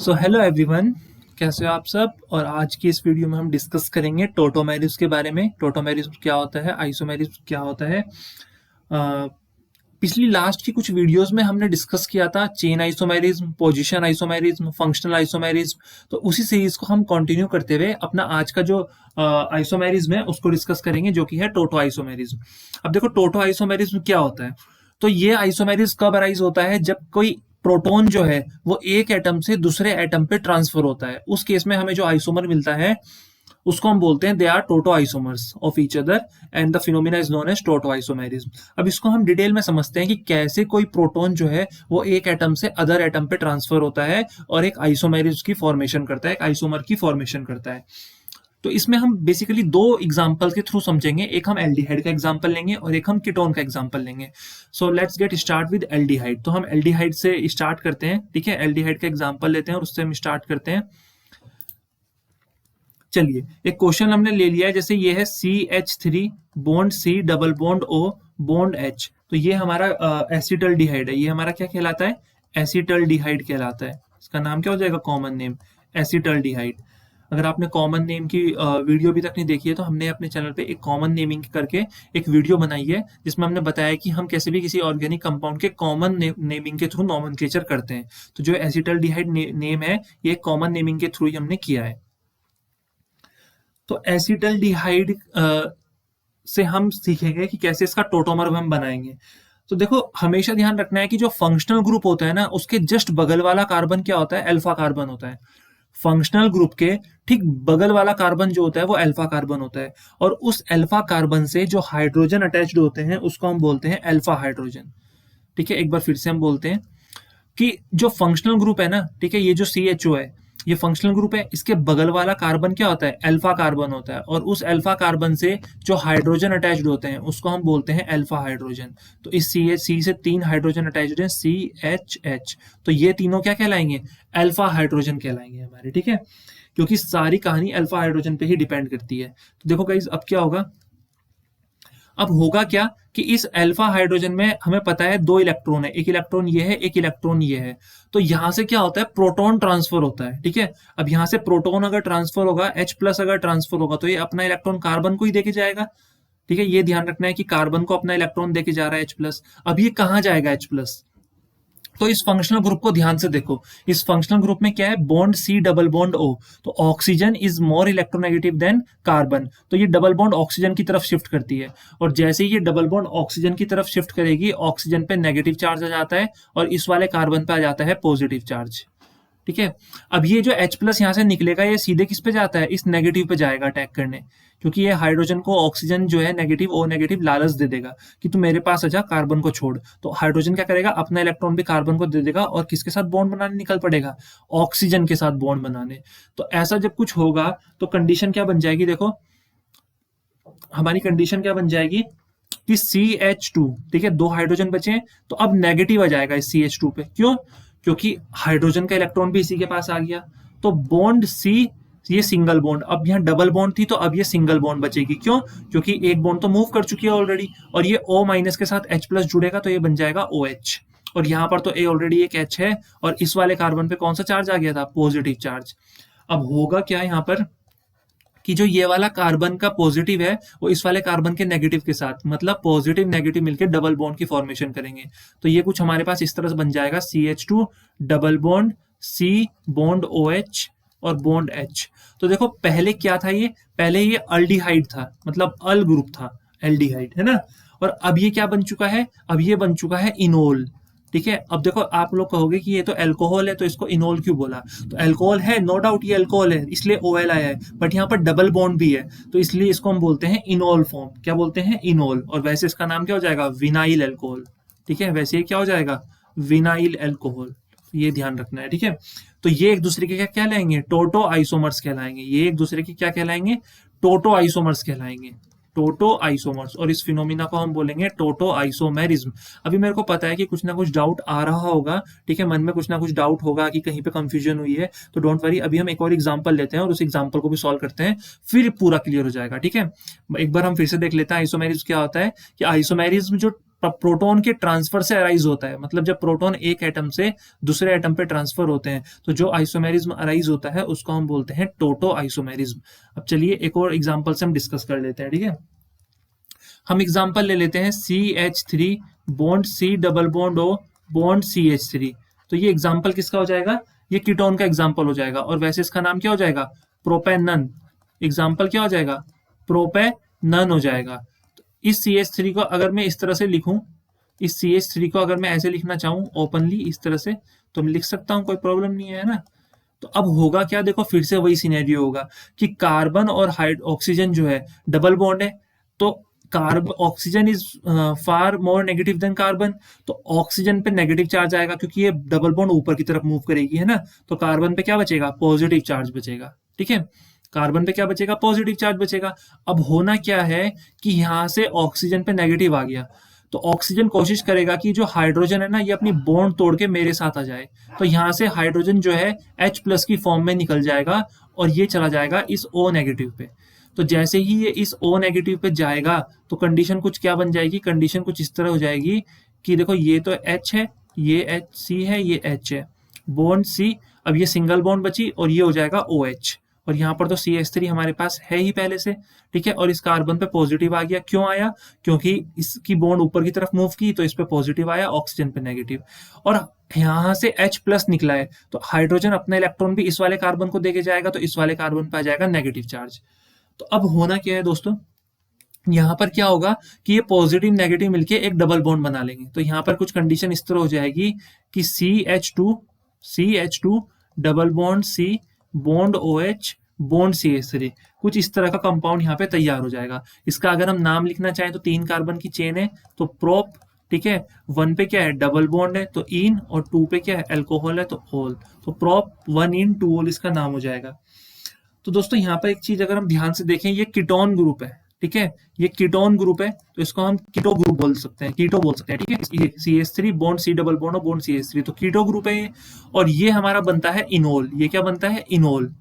So hello everyone, कैसे हो आप सब। और आज की इस वीडियो में हम डिस्कस करेंगे टोटोमेरिज्म के बारे में। टोटोमेरिज्म क्या होता है, आइसोमेरिज्म क्या होता है। पिछली लास्ट की कुछ वीडियोस में हमने डिस्कस किया था chain isomerism, position isomerism, functional isomerism. तो उसी सीरीज को हम कंटिन्यू करते हुए अपना आज का जो आइसोमेरिज्म है उसको डिस्कस करेंगे, जो कि है टोटो आइसोमेरिज्म। अब देखो टोटो आइसोमेरिज्म क्या होता है। तो ये आइसोमेरिज्म कब अराइज होता है, जब कोई प्रोटॉन जो है वो एक एटम से दूसरे एटम पे ट्रांसफर होता है। उस केस में हमें जो आइसोमर मिलता है उसको हम बोलते हैं they are tautomers of each other and the phenomena is known as tautomerism. अब इसको हम डिटेल में समझते हैं कि कैसे कोई प्रोटॉन जो है वो एक एटम से अदर एटम पे ट्रांसफर होता है और एक आइसोमेरिज्म की फॉर्मेशन करता है, एक आइसोमर की फॉर्मेशन करता है। तो इसमें हम बेसिकली दो एग्जांपल के थ्रू समझेंगे। एक हम एल्डिहाइड का एग्जांपल लेंगे और एक हम कीटोन का एग्जांपल लेंगे। So let's get start with aldehyde. तो हम एल्डिहाइड से स्टार्ट करते हैं, ठीक है। एल्डिहाइड का एग्जांपल लेते हैं और उससे हम स्टार्ट करते हैं। चलिए, एक क्वेश्चन हमने ले लिया है, जैसे ये है CH3 bond C double bond O bond H। तो ये हमारा एसिटल्डिहाइड है। ये हमारा क्या कहलाता है, एसिटल्डिहाइड कहलाता है। इसका नाम क्या हो जाएगा, कॉमन नेम एसिटल्डिहाइड। अगर आपने कॉमन नेम की वीडियो अभी तक नहीं देखी है तो हमने अपने चैनल पे एक कॉमन नेमिंग करके एक वीडियो बनाई है, जिसमें हमने बताया कि हम कैसे भी किसी ऑर्गेनिक कंपाउंड के कॉमन नेमिंग के थ्रू नॉमेनक्लेचर करते हैं। तो जो एसिटल्डिहाइड नेम है ये कॉमन नेमिंग के थ्रू ही हमने किया है। तो एसिटल्डिहाइड से हम सीखेंगे कि कैसे इसका टोटोमर हम बनाएंगे। तो देखो, हमेशा ध्यान रखना है कि जो फंक्शनल ग्रुप होता है ना, उसके जस्ट बगल वाला कार्बन क्या होता है, अल्फा कार्बन होता है। फंक्शनल ग्रुप के ठीक बगल वाला कार्बन जो होता है वो अल्फा कार्बन होता है। और उस अल्फा कार्बन से जो हाइड्रोजन अटैच्ड होते हैं उसको हम बोलते हैं अल्फा हाइड्रोजन। ठीक है, एक बार फिर से हम बोलते हैं कि जो फंक्शनल ग्रुप है ना, ठीक है, ये जो CHO है ये फंक्शनल ग्रुप है। इसके बगल वाला कार्बन क्या होता है, अल्फा कार्बन होता है। और उस अल्फा कार्बन से जो हाइड्रोजन अटैच्ड होते हैं उसको हम बोलते हैं अल्फा हाइड्रोजन। तो इस C से 3 हाइड्रोजन अटैच्ड हैं, CHH। तो ये तीनों क्या कहलाएंगे, अल्फा हाइड्रोजन कहलाएंगे हमारे, ठीक है। क्योंकि सारी कहानी अल्फा हाइड्रोजन पे ही डिपेंड करती है। तो देखो गाइस, अब क्या होगा, अब होगा क्या कि इस अल्फा हाइड्रोजन में हमें पता है 2 इलेक्ट्रॉन है, एक इलेक्ट्रॉन ये है, एक इलेक्ट्रॉन ये है। तो यहां से क्या होता है, प्रोटॉन ट्रांसफर होता है, ठीक है। अब यहां से प्रोटॉन अगर ट्रांसफर होगा, H+ अगर ट्रांसफर होगा, तो ये अपना इलेक्ट्रॉन कार्बन को ही देके जाएगा, ठीक है। ये ध्यान रखना है कि कार्बन को अपना इलेक्ट्रॉन देके जा रहा है H+। अब ये कहां जाएगा H+। तो इस फंक्शनल ग्रुप को ध्यान से देखो। इस फंक्शनल ग्रुप में क्या है, bond C double bond O। तो oxygen is more electronegative than carbon. तो ये डबल बॉन्ड ऑक्सीजन की तरफ शिफ्ट करती है। और जैसे ही ये डबल बॉन्ड ऑक्सीजन की तरफ शिफ्ट करेगी, ऑक्सीजन पे नेगेटिव चार्ज आ जाता है और इस वाले कार्बन पे आ जाता है पॉजिटिव चार्ज, ठीक है। अब ये जो H+ यहाँ से निकलेगा ये सीधे किस पे जाता है, इस नेगेटिव पे जाएगा अटैक करने। क्योंकि ये हाइड्रोजन को ऑक्सीजन जो है नेगेटिव O नेगेटिव लालच दे देगा कि तू मेरे पास आजा, कार्बन को छोड़। तो हाइड्रोजन क्या करेगा, अपना इलेक्ट्रॉन भी कार्बन को दे देगा और किसके साथ बॉन्ड बनाने निकल पड़ेगा, ऑक्सीजन के साथ बॉन्ड बनाने। तो ऐसा जब कुछ होगा तो कंडीशन क्या बन जाएगी, देखो हमारी कंडीशन क्या बन जाएगी कि CH2, ठीक है, 2 हाइड्रोजन बचे हैं, तो अब नेगेटिव आ जाएगा इस CH2 पे। क्यों, क्योंकि हाइड्रोजन का इलेक्ट्रॉन भी इसी के पास आ गया। तो बॉन्ड C, ये सिंगल बॉन्ड, अब यहाँ डबल बॉन्ड थी तो अब ये सिंगल बॉन्ड बचेगी। क्यों, क्योंकि एक बॉन्ड तो मूव कर चुकी है ऑलरेडी। और ये O- के साथ H+ जुड़ेगा तो ये बन जाएगा OH। और यहाँ पर तो ऑलरेडी एक H है और इस वाले कार्बन पे कौन सा चार्ज आ गया था, पॉजिटिव चार्ज। अब होगा क्या यहाँ पर कि जो ये वाला कार्बन का पॉजिटिव है वो इस वाले कार्बन के नेगेटिव के साथ, मतलब पॉजिटिव नेगेटिव मिलकर डबल बॉन्ड की फॉर्मेशन करेंगे। तो ये कुछ हमारे पास इस तरह से बन जाएगा, CH2 double bond C bond OH और बॉन्ड H। तो देखो पहले क्या था, ये पहले ये अल्डिहाइड था, मतलब अल ग्रुप था, एल्डिहाइड है ना। और अब ये क्या बन चुका है, अब ये बन चुका है इनोल, ठीक है। अब देखो आप लोग कहोगे कि ये तो अल्कोहल है तो इसको इनोल क्यों बोला। तो अल्कोहल है, नो डाउट ये अल्कोहल है, इसलिए OL आया है, बट यहाँ पर डबल बॉन्ड भी है तो इसलिए इसको हम बोलते हैं इनोल फॉर्म। क्या बोलते हैं, इनोल। और वैसे इसका नाम क्या हो जाएगा, विनाइल अल्कोहल, ठीक है। वैसे ये क्या हो जाएगा, विनाइल अल्कोहल। ये ध्यान रखना है, ठीक है। तो ये एक दूसरे के क्या कहलाएंगे, टोटो आइसोमर्स कहलाएंगे। ये एक दूसरे के क्या कहलाएंगे, टोटो आइसोमर्स कहलाएंगे, टोटो आइसोमर्स। और इस फिनोमिना को हम बोलेंगे टोटो आइसोमेरिज्म। अभी मेरे को पता है कि कुछ ना कुछ डाउट आ रहा होगा, ठीक है, मन में कुछ ना कुछ डाउट होगा कि कहीं पे कंफ्यूजन हुई है। तो डोंट वरी, अभी हम एक और एग्जांपल लेते हैं और उस एग्जांपल को भी सॉल्व करते हैं, फिर पूरा क्लियर हो जाएगा, ठीक है। एक बार हम फिर से देख लेते हैं आइसोमेरिज्म क्या होता है। कि आइसोमेरिज्म जो प्रोटॉन के ट्रांसफर से अराइज होता है, मतलब जब प्रोटॉन एक एटम से दूसरे एटम पे ट्रांसफर होते हैं तो जो आइसोमेरिज्म अराइज होता है उसको हम बोलते हैं टोटो आइसोमेरिज्म। अब चलिए एक और एग्जांपल से हम डिस्कस कर लेते हैं, ठीक है। हम एग्जांपल ले लेते हैं CH3 bond C double bond O bond CH3। तो ये एग्जांपल किसका हो जाएगा, ये कीटोन का एग्जांपल हो जाएगा, और वैसे इसका नाम क्या हो जाएगा, प्रोपेनन। एग्जांपल क्या हो जाएगा, प्रोपेनन हो जाएगा। तो इस CH3 को अगर मैं इस तरह से लिखूं, इस CH3 को अगर मैं ऐसे लिखना चाहूं ओपनली इस तरह से, तो मैं लिख सकता हूं, कोई प्रॉब्लम नहीं है ना। तो अब होगा क्या, देखो फिर से वही सिनेरियो होगा कि कार्बन और ऑक्सीजन जो है डबल बॉन्ड है, तो carbon oxygen is far more negative than carbon, तो ऑक्सीजन पे नेगेटिव चार्ज आएगा क्योंकि ये डबल बॉन्ड ऊपर की तरफ मूव करेगी, है ना। तो कार्बन पे क्या बचेगा, पॉजिटिव चार्ज बचेगा, ठीक है। कार्बन पे क्या बचेगा, पॉजिटिव चार्ज बचेगा। अब होना क्या है कि यहां से ऑक्सीजन पे नेगेटिव आ गया, तो ऑक्सीजन कोशिश करेगा कि जो हाइड्रोजन है ना ये अपनी बॉन्ड तोड़ के मेरे साथ आ जाए, तो यहां से हाइड्रोजन जो है H+ की फॉर्म में निकल जाएगा और ये चला जाएगा इस O नेगेटिव पे। तो जैसे ही ये इस O नेगेटिव पे जाएगा तो कंडीशन कुछ क्या बन जाएगी, कंडीशन कुछ इस तरह हो जाएगी कि देखो ये तो H है, ये HC है, ये H है, बॉन्ड C, अब ये सिंगल बॉन्ड बची और ये हो जाएगा OH, और यहाँ पर तो CH3 हमारे पास है ही पहले से, ठीक है। और इस कार्बन पे पॉजिटिव आ गया, क्यों आया, क्योंकि इसकी बॉन्ड ऊपर की तरफ मूव की तो इस पे पॉजिटिव आया, ऑक्सीजन पे नेगेटिव, और यहाँ से H+ निकला है, तो हाइड्रोजन अपना इलेक्ट्रॉन भी इस वाले कार्बन को देके जाएगा, तो इस वाले कार्बन पे आ जाएगा नेगेटिव चार्ज। तो अब होना क्या है दोस्तों, यहाँ पर क्या होगा कि ये पॉजिटिव नेगेटिव मिलके एक डबल बॉन्ड बना लेंगे। तो यहाँ पर कुछ कंडीशन इस तरह हो जाएगी कि CH2 double bond C bond OH bond CH3, कुछ इस तरह का कंपाउंड यहाँ पे तैयार हो जाएगा। इसका अगर हम नाम लिखना चाहें तो 3 कार्बन की चेन है, तो प्रोप, ठीक है। 1 पे क्या है, डबल बॉन्ड है तो इन, और 2 पे क्या है, अल्कोहल है तो ओल, तो प्रोप 1 इन 2 ओल इसका नाम हो जाएगा। तो दोस्तों यहाँ पर एक चीज अगर हम ध्यान से देखें, ये कीटोन ग्रुप है, ठीक है, ये कीटोन ग्रुप है, तो इसको हम कीटो ग्रुप बोल सकते हैं, कीटो बोल सकते हैं, ठीक है। ये CH3 bond C double bond और बॉन्ड CH3, तो कीटो ग्रुप है ये, और ये हमारा बनता है इनोल। ये क्या बनता है, इनोल।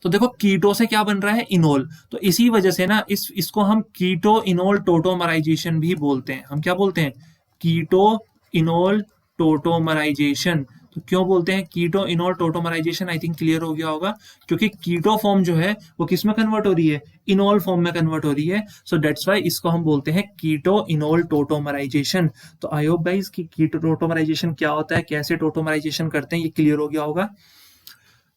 तो देखो कीटो से क्या बन रहा है, इनोल, तो इसी वजह से ना इसको हम कीटो इनोल टोटोमराइजेशन भी बोलते हैं। हम क्या बोलते हैं, कीटो इनोल टोटोमराइजेशन। तो क्यों बोलते हैं keto enol tautomerization, I think clear हो गया होगा, क्योंकि कीटो फॉर्म जो है वो किस में कन्वर्ट हो रही है, इनोल फॉर्म में कन्वर्ट हो रही है, सो दैट्स व्हाई इसको हम बोलते हैं कीटो इनोल टोटोमराइजेशन। तो आई होप गाइस कि कीटो टोटोमराइजेशन क्या होता है, कैसे टोटोमराइजेशन करते हैं, ये क्लियर हो गया होगा।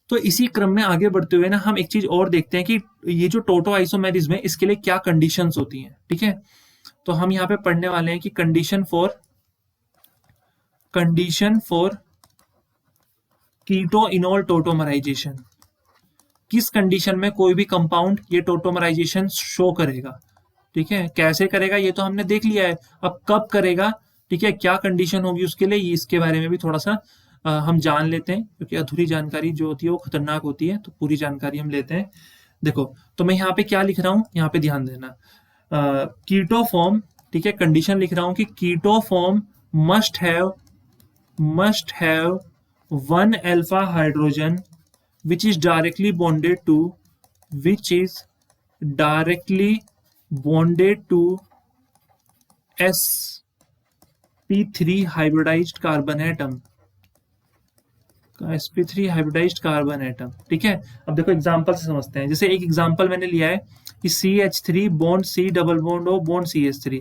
तो इसी क्रम में आगे बढ़ते हुए ना हम एक चीज और देखते हैं कि ये जो टोटो आइसोमेरिज्म है इसके लिए क्या कंडीशंस होती हैं, ठीक है। तो हम यहाँ पे पढ़ने वाले हैं कि condition for keto enol tautomerization, किस कंडीशन में कोई भी कंपाउंड ये टोटोमराइजेशन शो करेगा, ठीक है। कैसे करेगा ये तो हमने देख लिया है, अब कब करेगा, ठीक है, क्या कंडीशन होगी उसके लिए, इसके बारे में भी थोड़ा सा हम जान लेते हैं, क्योंकि अधूरी जानकारी जो होती है वो खतरनाक होती है, तो पूरी जानकारी हम लेते हैं। देखो तो मैं यहाँ पे क्या लिख रहा हूँ, यहाँ पे ध्यान देना, कीटो फॉर्म, ठीक है, कंडीशन लिख रहा हूँ कि keto form must have 1 alpha hydrogen which is directly bonded to sp3 hybridized carbon atom, sp3 hybridised carbon atom, ठीक है। अब देखो एग्जांपल से समझते हैं, जैसे एक एग्जांपल मैंने लिया है कि CH3 bond C double bond O bond CH3,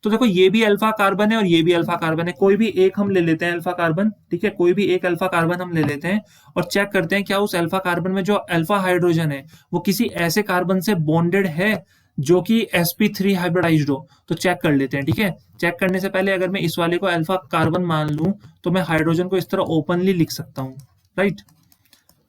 तो देखो ये भी अल्फा कार्बन है और ये भी अल्फा कार्बन है, कोई भी एक हम ले लेते हैं अल्फा कार्बन, ठीक है, कोई भी एक अल्फा कार्बन हम ले लेते हैं और चेक करते हैं क्या उस अल्फा कार्बन में जो अल्फा हाइड्रोजन है वो किसी ऐसे कार्बन से बॉन्डेड है जो कि sp3 हाइब्रिडाइज्ड हो। तो चेक कर लेते हैं, ठीक है। चेक करने से पहले अगर मैं इस वाले को अल्फा कार्बन मान लूं तो मैं हाइड्रोजन को इस तरह ओपनली लिख सकता हूं, राइट।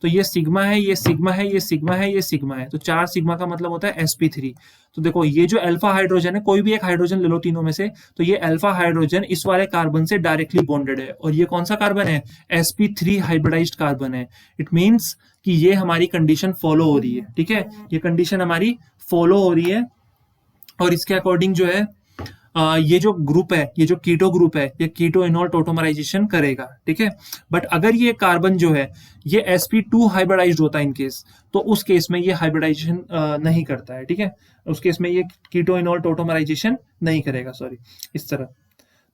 तो ये सिग्मा है, ये सिग्मा है, ये सिग्मा है, ये सिग्मा है, तो 4 सिग्मा का मतलब होता है sp3। तो देखो ये जो अल्फा हाइड्रोजन है, कोई भी एक हाइड्रोजन ले लो तीनों में से, तो ये अल्फा हाइड्रोजन इस वाले कार्बन से डायरेक्टली बॉन्डेड है, और ये कौन सा कार्बन है, sp3 हाइब्रिडाइज्ड कार्बन है। इट मींस कि ये हमारी कंडीशन फॉलो हो रही है, ठीक है, ये कंडीशन हमारी फॉलो हो रही है, और इसके अकॉर्डिंग जो है ये जो ग्रुप है, ये जो कीटो ग्रुप है, ये कीटो इनॉल टोटोमराइजेशन करेगा, ठीक है। बट अगर ये कार्बन जो है ये sp2 हाइब्रिडाइज्ड होता है इन केस, तो उस केस में ये हाइब्रिडाइजेशन नहीं करता है, ठीक है। उस केस में ये कीटो इनॉल टोटोमराइजेशन नहीं करेगा, सॉरी, इस तरह।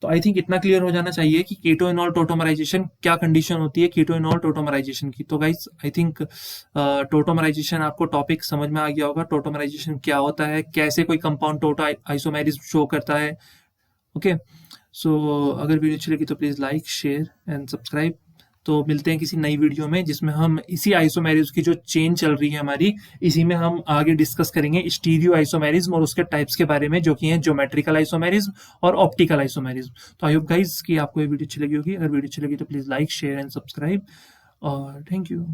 तो आई थिंक इतना क्लियर हो जाना चाहिए कि कीटो इनॉल टोटोमराइजेशन क्या कंडीशन होती है कीटो इनॉल टोटोमराइजेशन की। तो गाइस आई थिंक टोटोमराइजेशन आपको टॉपिक समझ में आ गया होगा, टोटोमराइजेशन क्या होता है, कैसे कोई कंपाउंड टोटो आइसोमेरिज्म शो करता है। ओके, सो अगर वीडियो अच्छी लगी तो please like, share and subscribe. तो मिलते हैं किसी नई वीडियो में जिसमें हम इसी आइसोमेरिज्म की जो चेन चल रही है हमारी, इसी में हम आगे डिस्कस करेंगे स्टीरियो आइसोमेरिज्म और उसके टाइप्स के बारे में, जो कि हैं ज्योमेट्रिकल आइसोमेरिज्म और ऑप्टिकल आइसोमेरिज्म। तो आई होप गाइज कि आपको ये वीडियो अच्छी लगी होगी। अगर वीडियो अच्छी लगी तो please like, share and subscribe, और थैंक यू।